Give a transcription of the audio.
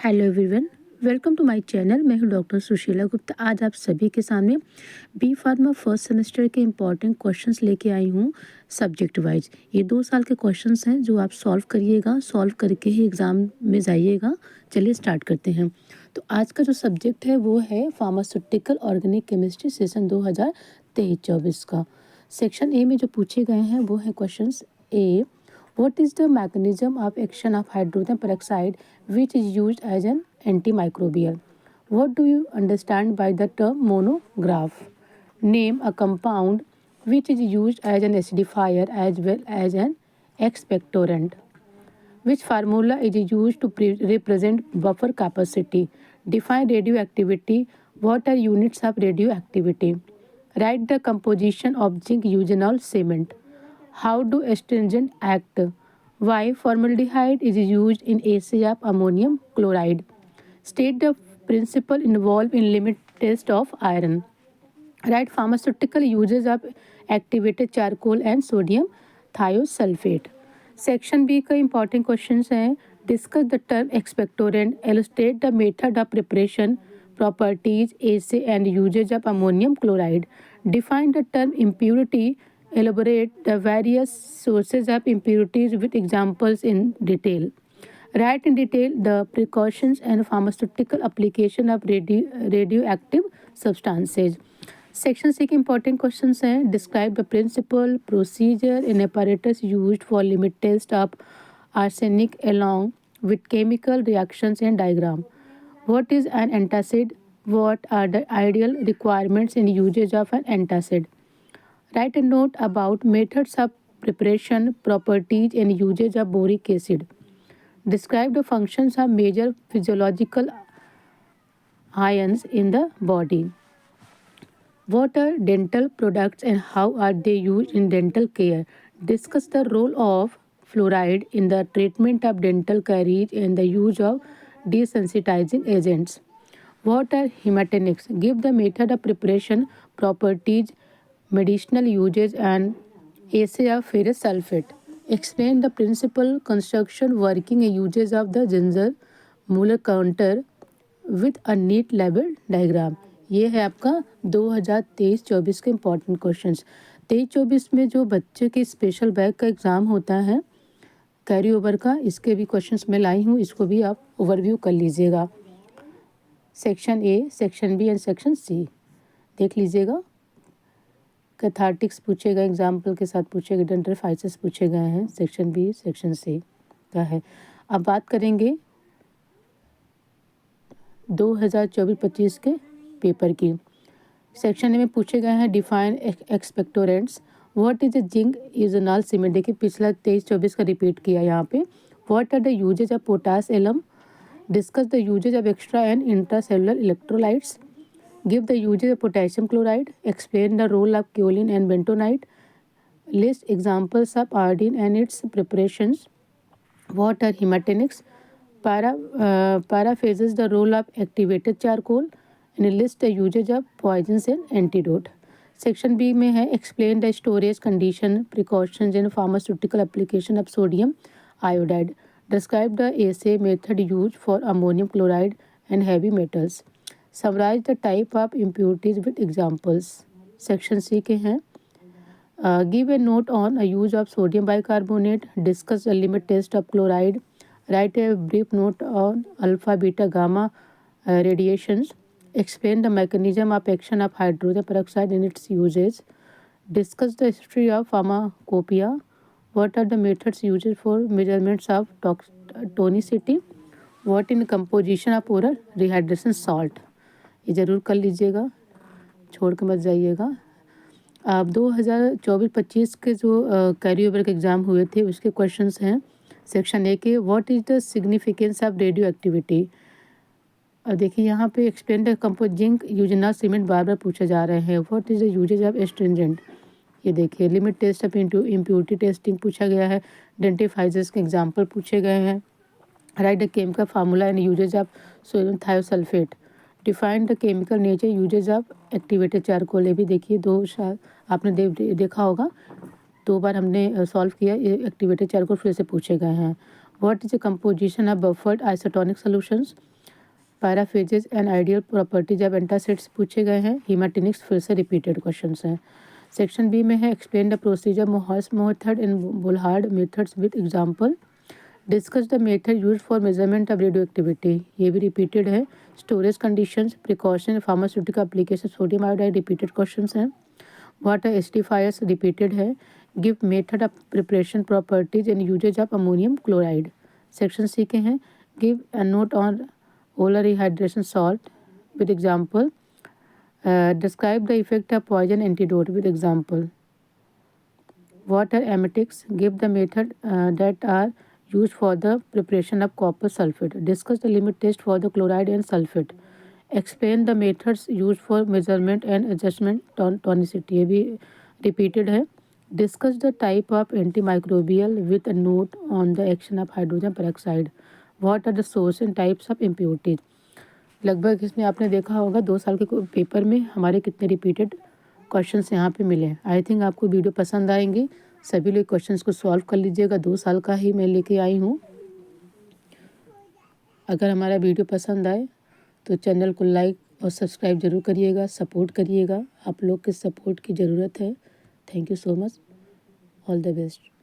Hello everyone, welcome to my channel. मैं हूं doctor Sushila Gupta. आज आप सभी के सामने बी फार्मा फर्स्ट सेमेस्टर के इम्पॉर्टेंट क्वेश्चंस लेके आई हूं सब्जेक्ट वाइज। ये 2 साल के क्वेश्चंस हैं जो आप सॉल्व करिएगा, सॉल्व करके ही एग्ज़ाम में जाइएगा। चलिए स्टार्ट करते हैं। तो आज का जो सब्जेक्ट है वो है फार्मास्यूटिकल ऑर्गेनिक केमिस्ट्री सेशन 2023-24 का। सेक्शन ए में जो पूछे गए हैं वो है question A, what is the mechanism of action of hydrogen peroxide which is used as an antimicrobial? What do you understand by the term monograph? Name a compound which is used as an acidifier as well as an expectorant. Which formula is used to represent buffer capacity? Define radioactivity. What are units of radioactivity? Write the composition of zinc eugenol cement. How do astringent act? Why formaldehyde is used in assay of ammonium chloride? State the principle involved in limit test of iron. Write pharmaceutical uses of activated charcoal and sodium thiosulfate. Section B का important questions हैं. Discuss the term expectorant. Illustrate the method of preparation, properties, assay and usage of ammonium chloride. Define the term impurity. Elaborate the various sources of impurities with examples in detail. Write in detail the precautions and pharmaceutical application of radioactive substances. Section C के important questions हैं. Describe the principal, procedure and apparatus used for limit test of arsenic along with chemical reactions and diagram. What is an antacid? What are the ideal requirements in usage of an antacid? Write a note about methods of preparation, properties and usage of boric acid. Describe the functions of major physiological ions in the body. What are dental products and how are they used in dental care? Discuss the role of fluoride in the treatment of dental caries and the use of desensitizing agents. What are hematinics? Give the method of preparation, properties, medicinal uses and assay of ferrous sulfate. Explain the principle, construction, working and uses of the ginger Muller counter with a neat label diagram. ये है आपका 2023-24 के important questions. 23-24 में जो बच्चे के special bag का exam होता है कैरी ओवर का, इसके भी क्वेश्चंस मैं लाई हूँ, इसको भी आप ओवरव्यू कर लीजिएगा. Section A, section B and section C देख लीजिएगा. कैथार्टिक्स पूछे गए, एग्जाम्पल के साथ पूछे गए, डेंड्रिफाइसिस पूछे गए हैं. सेक्शन बी, सेक्शन सी का है. अब बात करेंगे 2024-25 के पेपर की. सेक्शन ए में पूछे गए हैं define expectorants. What is a zinc eugenol cement. देखिए पिछला 23-24 का रिपीट किया यहाँ पे. What are the uses of potash alum. Discuss the uses of extra and intracellular electrolytes. Give the uses of potassium chloride. Explain the role of kaolin and bentonite. List examples of iodine and its preparations. What are haematinics. paraphases the role of activated charcoal and list the usage of poisons and antidote. Section B में है explain the storage condition, precautions and pharmaceutical application of sodium iodide. Describe the assay method use for ammonium chloride and heavy metals. Summarise the type of impurities with examples. Section C के हैं give a note on a use of sodium bicarbonate. Discuss the limit test of chloride. Write a brief note on alpha, beta, gamma radiations. Explain the mechanism of action of hydrogen peroxide and its uses. Discuss the history of pharmacopoeia. What are the methods used for measurements of tonicity? What in composition of oral rehydration salt. ये ज़रूर कर लीजिएगा, छोड़ के मत जाइएगा. अब 2024-25 के जो कैरी ओवर के एग्ज़ाम हुए थे उसके क्वेश्चंस हैं. सेक्शन ए के what is the significance of radio activity. अब देखिए यहाँ पे explain the compose zinc eugenol cement बार बार पूछे जा रहे हैं. What is the uses of astringent. ये देखिए limit test of impurity testing पूछा गया है. डेंटिफाइजर्स के एग्जाम्पल पूछे गए हैं. Write the chemical formula and uses of sodium thiosulphate. Define the chemical nature uses of activated charcoal. ये भी देखिए आपने देखा होगा, 2 बार हमने सॉल्व किया. ये एक्टिवेटेड चारकोल फिर से पूछे गए हैं. What is the composition of buffered isotonic solutions. Paraphrases and ideal property जब एंटासिड्स पूछे गए हैं। हीमाटिनिक्स फिर से रिपीटेड क्वेश्चन हैं। सेक्शन बी में है explain the procedure Mohr's method in Volhard methods with example. Discuss the method use for measurement of radio activity, ये भी रिपीटेड है। Storage conditions, precaution, pharmaceutical application, sodium iodide repeated question हैं। Water acidifiers repeated है। Give method of preparation properties and uses of ammonium chloride. Section C के हैं give a note on oral rehydration salt with example. Describe the effect of poison antidote with example. What are emetics? Give the method that are used for the preparation of copper sulfate. Discuss the limit test for the chloride and sulfate. Explain the methods used for measurement and adjustment tonicity. ये भी repeated है. Discuss the type of antimicrobial with a note on the action of hydrogen peroxide. What are the source and types of impurities? लगभग इसमें आपने देखा होगा 2 साल के पेपर में हमारे कितने रिपीटेड क्वेश्चंस यहाँ पे मिले हैं। आई थिंक आपको वीडियो पसंद आएंगे। सभी लोग क्वेश्चंस को सॉल्व कर लीजिएगा। 2 साल का ही मैं लेके आई हूँ। अगर हमारा वीडियो पसंद आए तो चैनल को लाइक और सब्सक्राइब ज़रूर करिएगा, सपोर्ट करिएगा। आप लोग के सपोर्ट की ज़रूरत है। Thank you so much. All the best.